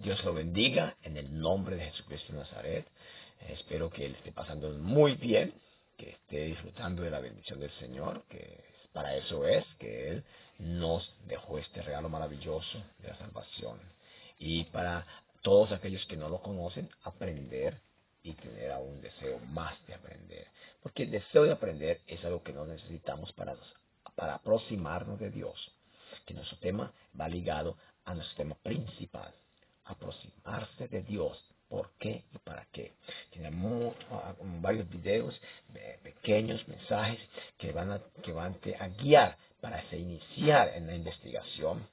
Dios lo bendiga en el nombre de Jesucristo de Nazaret. Espero que él esté pasando muy bien, que esté disfrutando de la bendición del Señor, que para eso es que Él nos dejó este regalo maravilloso de la salvación. Y para todos aquellos que no lo conocen, aprender y tener aún deseo más de aprender. Porque el deseo de aprender es algo que no necesitamos para aproximarnos de Dios. Que nuestro tema va ligado a nuestro tema principal. Aproximarse de Dios. ¿Por qué y para qué? Tiene varios videos, pequeños mensajes que van a guiar para iniciar en la investigación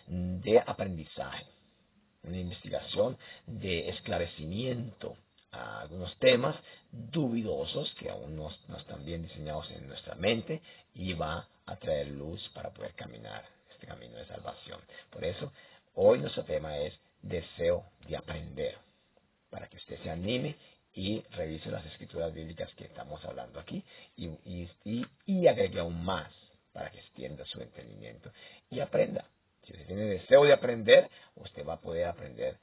de aprendizaje, una investigación de esclarecimiento a algunos temas duvidosos que aún no están bien diseñados en nuestra mente y va a traer luz para poder caminar este camino de salvación. Por eso, hoy nuestro tema es deseo de aprender, para que usted se anime y revise las escrituras bíblicas que estamos hablando aquí y agregue aún más para que extienda su entendimiento y aprenda. Si usted tiene deseo de aprender, usted va a poder aprender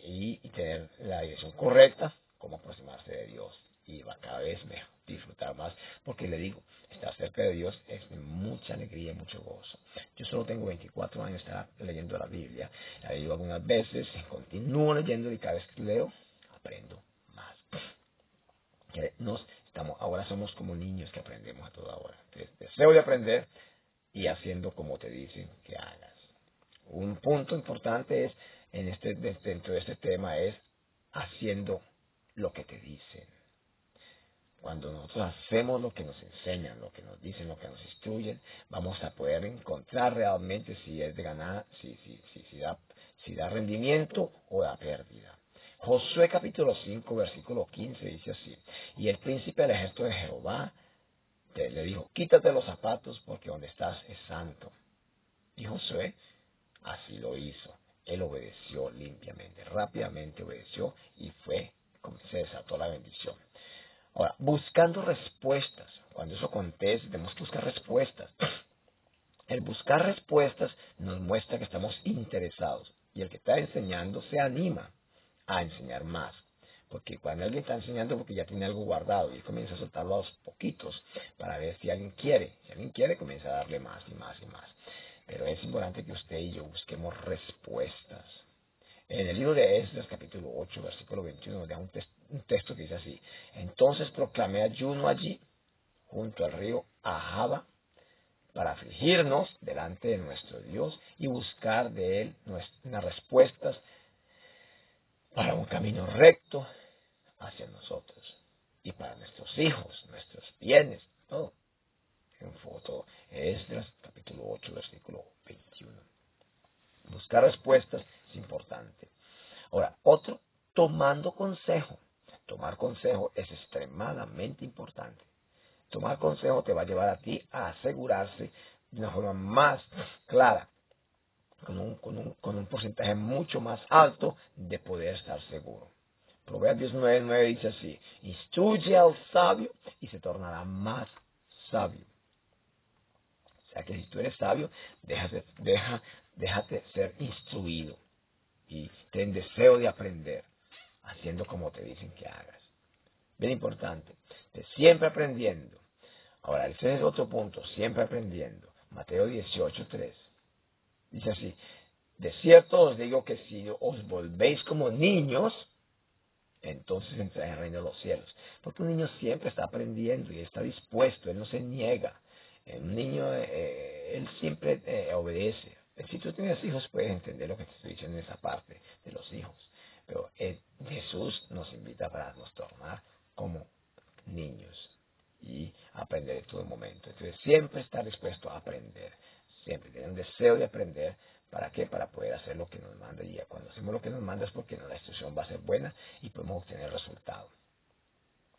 y tener la dirección correcta, cómo aproximarse de Dios. Y va cada vez mejor, disfrutar más, porque le digo, estar cerca de Dios es de mucha alegría y mucho gozo. Yo solo tengo 24 años de estar leyendo la Biblia, la leo algunas veces, continúo leyendo y cada vez que leo, aprendo más. Ahora somos como niños que aprendemos a toda hora. Entonces, deseo de aprender y haciendo como te dicen que hagas. Un punto importante es dentro de este tema es haciendo lo que te dicen. Cuando nosotros hacemos lo que nos enseñan, lo que nos dicen, lo que nos instruyen, vamos a poder encontrar realmente si es de ganar, si da rendimiento o da pérdida. Josué capítulo 5, versículo 15 dice así: y el príncipe del ejército de Jehová le dijo, quítate los zapatos porque donde estás es santo. Y Josué así lo hizo. Él obedeció limpiamente, rápidamente obedeció y se desató la bendición. Ahora, buscando respuestas. Cuando eso acontece, tenemos que buscar respuestas. El buscar respuestas nos muestra que estamos interesados. Y el que está enseñando se anima a enseñar más. Porque cuando alguien está enseñando, porque ya tiene algo guardado y comienza a soltarlo a los poquitos para ver si alguien quiere. Si alguien quiere, comienza a darle más y más y más. Pero es importante que usted y yo busquemos respuestas. En el libro de Esdras, capítulo 8, versículo 21, nos da un texto que dice así: entonces proclamé ayuno allí, junto al río Ahava, para afligirnos delante de nuestro Dios y buscar de Él unas respuestas para un camino recto hacia nosotros y para nuestros hijos, nuestros bienes, todo. En foto, Esdras, capítulo 8, versículo 21. Buscar respuestas es importante. Ahora, otro, tomando consejo. Tomar consejo es extremadamente importante. Tomar consejo te va a llevar a ti a asegurarse de una forma más clara, con un porcentaje mucho más alto de poder estar seguro. Proverbios 9:9 dice así: instruye al sabio y se tornará más sabio. O sea que si tú eres sabio, déjate ser instruido y ten deseo de aprender, haciendo como te dicen que hagas. Bien importante, siempre aprendiendo. Ahora, ese es otro punto, siempre aprendiendo. Mateo 18:3 dice así: de cierto os digo que si os volvéis como niños, entonces entráis en el reino de los cielos. Porque un niño siempre está aprendiendo y está dispuesto, él no se niega. Un niño, él siempre obedece. Si tú tienes hijos, puedes entender lo que te estoy diciendo en esa parte de los hijos. Pero Jesús nos invita para nos tornar como niños y aprender en todo momento. Entonces, siempre estar dispuesto a aprender. Siempre tener un deseo de aprender. ¿Para qué? Para poder hacer lo que nos manda. Y cuando hacemos lo que nos manda es porque la instrucción va a ser buena y podemos obtener resultados.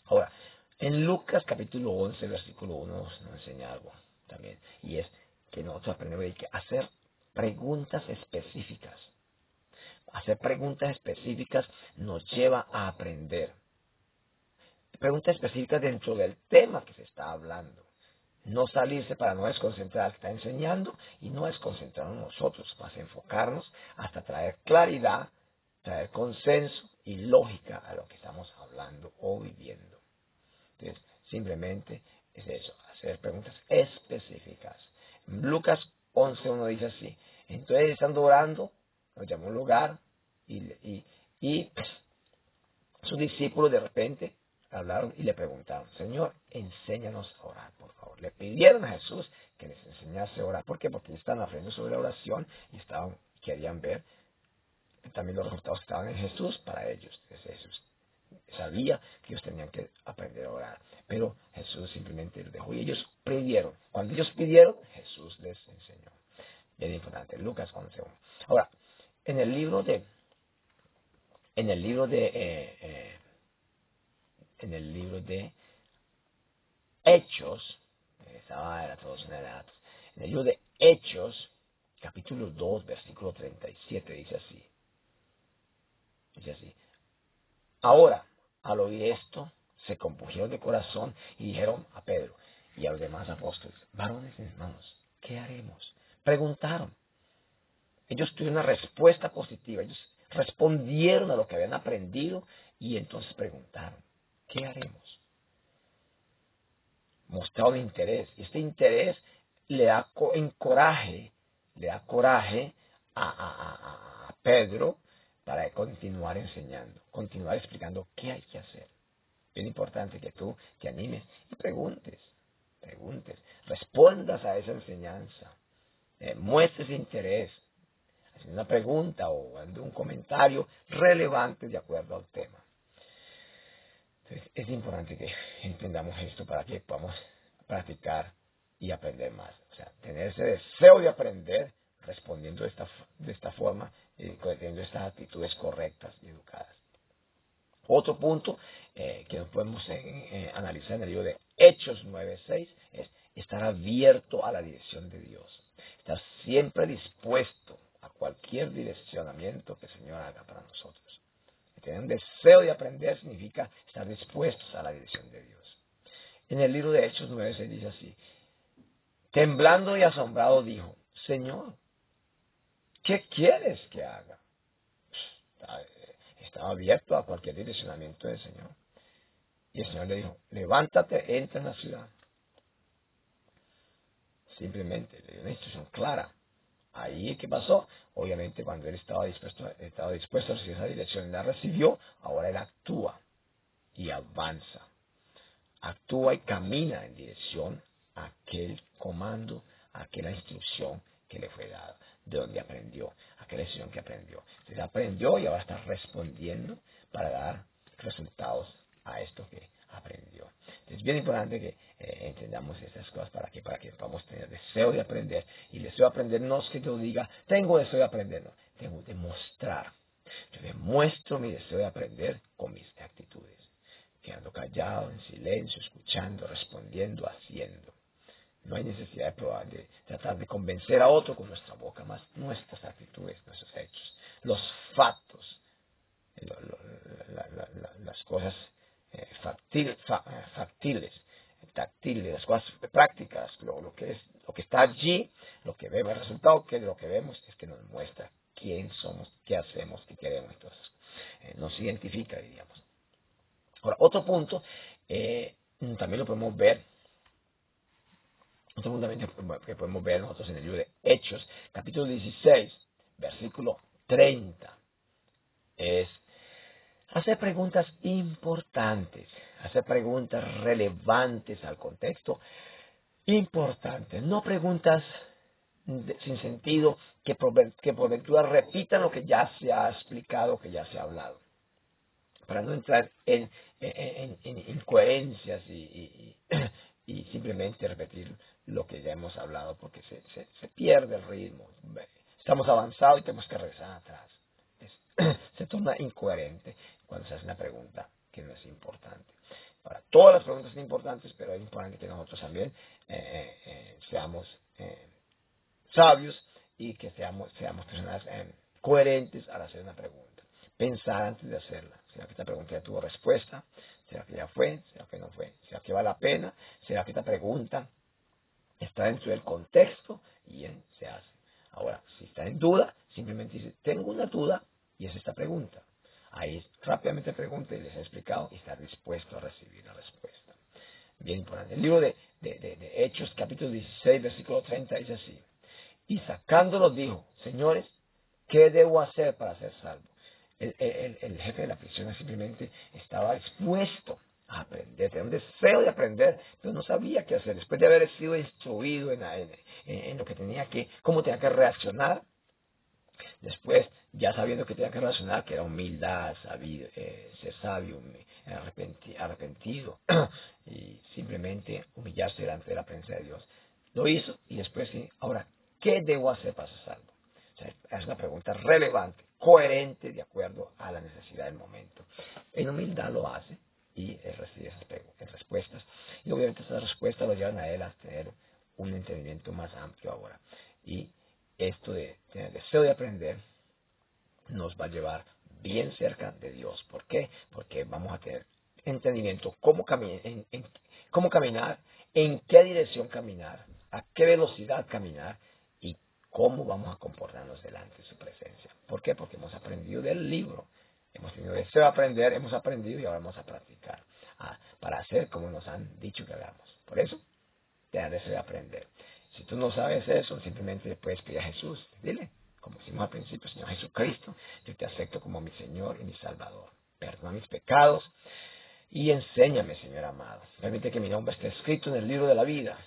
Ahora, en Lucas capítulo 11, versículo 1 nos enseña algo también. Y es que nosotros aprendemos que hacer preguntas específicas. Hacer preguntas específicas nos lleva a aprender. Preguntas específicas dentro del tema que se está hablando. No salirse para no desconcentrar al que está enseñando y no desconcentrarnos nosotros, más enfocarnos hasta traer claridad, traer consenso y lógica a lo que estamos hablando o viviendo. Entonces, simplemente es eso, hacer preguntas específicas. En Lucas 11:1 dice así: entonces, estando orando, nos llamó a un lugar y sus discípulos de repente hablaron y le preguntaron: Señor, enséñanos a orar, por favor. Le pidieron a Jesús que les enseñase a orar. ¿Por qué? Porque estaban aprendiendo sobre la oración y querían ver también los resultados que estaban en Jesús para ellos. Entonces, Jesús sabía que ellos tenían que aprender a orar, pero Jesús simplemente los dejó y ellos pidieron. Cuando ellos pidieron, Jesús les enseñó. Bien importante, Lucas 11:1. Ahora, en el libro de en el libro de Hechos, estaba en la traducción de datos, en el libro de Hechos, capítulo 2, versículo 37, dice así: ahora, al oír esto, se compungieron de corazón y dijeron a Pedro y a los demás apóstoles: varones hermanos, ¿qué haremos? Preguntaron. Ellos tuvieron una respuesta positiva. Ellos respondieron a lo que habían aprendido y entonces preguntaron: ¿qué haremos? Mostraron interés. Y este interés le da coraje a Pedro para continuar enseñando, continuar explicando qué hay que hacer. Es importante que tú te animes y preguntes, respondas a esa enseñanza, muestres interés, haciendo una pregunta o dando un comentario relevante de acuerdo al tema. Entonces, es importante que entendamos esto para que podamos practicar y aprender más. O sea, tener ese deseo de aprender respondiendo de esta forma y teniendo estas actitudes correctas y educadas. Otro punto que nos podemos analizar en el libro de Hechos 9:6 es estar abierto a la dirección de Dios. Estar siempre dispuesto a cualquier direccionamiento que el Señor haga para nosotros. Tener un deseo de aprender significa estar dispuestos a la dirección de Dios. En el libro de Hechos 9:6 dice así: temblando y asombrado dijo: Señor, ¿qué quieres que haga? Estaba abierto a cualquier direccionamiento del Señor. Y el Señor le dijo: levántate, entra en la ciudad. Simplemente le dio una instrucción clara. Ahí, ¿qué pasó? Obviamente, cuando él estaba dispuesto a recibir esa dirección, la recibió. Ahora él actúa y avanza. Actúa y camina en dirección a aquel comando, a aquella instrucción que le fue dada, de donde aprendió, aquella instrucción que aprendió. Entonces aprendió y ahora está respondiendo para dar resultados a esto que aprendió. Es bien importante que entendamos estas cosas para que podamos tener deseo de aprender. Y deseo de aprender no es que yo diga, tengo deseo de aprender, no, tengo de mostrar. Yo demuestro mi deseo de aprender con mis actitudes, quedando callado, en silencio, escuchando, respondiendo, haciendo. No hay necesidad de tratar de convencer a otro con nuestra boca, más nuestras actitudes, nuestros hechos, los factos, las cosas factiles, táctiles, las cosas prácticas, lo que está allí, lo que vemos, el resultado que de lo que vemos es que nos muestra quién somos, qué hacemos, qué queremos. Entonces, nos identifica, diríamos. Ahora, otro punto, también lo podemos ver, otro punto también que podemos ver nosotros en el libro de Hechos, capítulo 16, versículo 30, es hacer preguntas importantes, hacer preguntas relevantes al contexto, importantes, no preguntas sin sentido que por ventura repitan lo que ya se ha explicado, que ya se ha hablado, para no entrar en incoherencias y simplemente repetir lo que ya hemos hablado, porque se pierde el ritmo. Estamos avanzados y tenemos que regresar atrás. Se torna incoherente cuando se hace una pregunta que no es importante. Ahora, todas las preguntas son importantes, pero es importante que nosotros también seamos sabios y que seamos personas coherentes al hacer una pregunta. Pensar antes de hacerla. ¿Será que esta pregunta ya tuvo respuesta? ¿Será que ya fue? ¿Será que no fue? ¿Será que vale la pena? ¿Será que esta pregunta está dentro del contexto y se hace. Ahora, si está en duda, simplemente dice, tengo una duda y es esta pregunta. Ahí rápidamente pregunta y les he explicado y está dispuesto a recibir la respuesta. Bien importante. El libro de Hechos, capítulo 16, versículo 30, dice así. Y sacándolos dijo, señores, ¿qué debo hacer para ser salvo? El jefe de la prisión simplemente estaba dispuesto a aprender, tenía un deseo de aprender, pero no sabía qué hacer. Después de haber sido instruido en lo que tenía que, cómo tenía que reaccionar, después, ya sabiendo que tenía que reaccionar, que era humildad, ser sabio, arrepentido, y simplemente humillarse delante de la presencia de Dios. Lo hizo y después sí, ahora, ¿qué debo hacer para ser salvo? O sea, es una pregunta relevante, coherente, de acuerdo a la necesidad del momento. En humildad lo hace y él recibe esas respuestas. Y obviamente esas respuestas lo llevan a él a tener un entendimiento más amplio ahora. Y esto de tener deseo de aprender nos va a llevar bien cerca de Dios. ¿Por qué? Porque vamos a tener entendimiento cómo caminar, en qué dirección caminar, a qué velocidad caminar y cómo vamos a comportarnos delante de su presencia. ¿Por qué? Porque hemos aprendido del libro. Hemos tenido deseo de aprender, hemos aprendido y ahora vamos a practicar para hacer como nos han dicho que hagamos. Por eso, tener deseo de aprender. Si tú no sabes eso, simplemente le puedes pedir a Jesús. Dile, como decimos al principio, Señor Jesucristo, yo te acepto como mi Señor y mi Salvador. Perdona mis pecados y enséñame, Señor amado. Permite que mi nombre esté escrito en el libro de la vida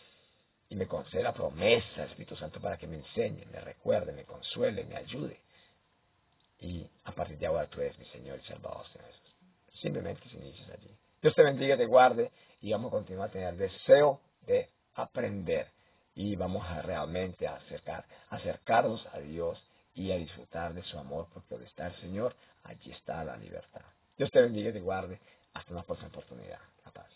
y me conceda la promesa, Espíritu Santo, para que me enseñe, me recuerde, me consuele, me ayude. Y a partir de ahora tú eres mi Señor y Salvador, Señor Jesús. Simplemente si inicias allí. Dios te bendiga, te guarde y vamos a continuar a tener deseo de aprender. Y vamos a realmente acercarnos a Dios y a disfrutar de su amor, porque donde está el Señor, allí está la libertad. Dios te bendiga y te guarde. Hasta una próxima oportunidad. La paz.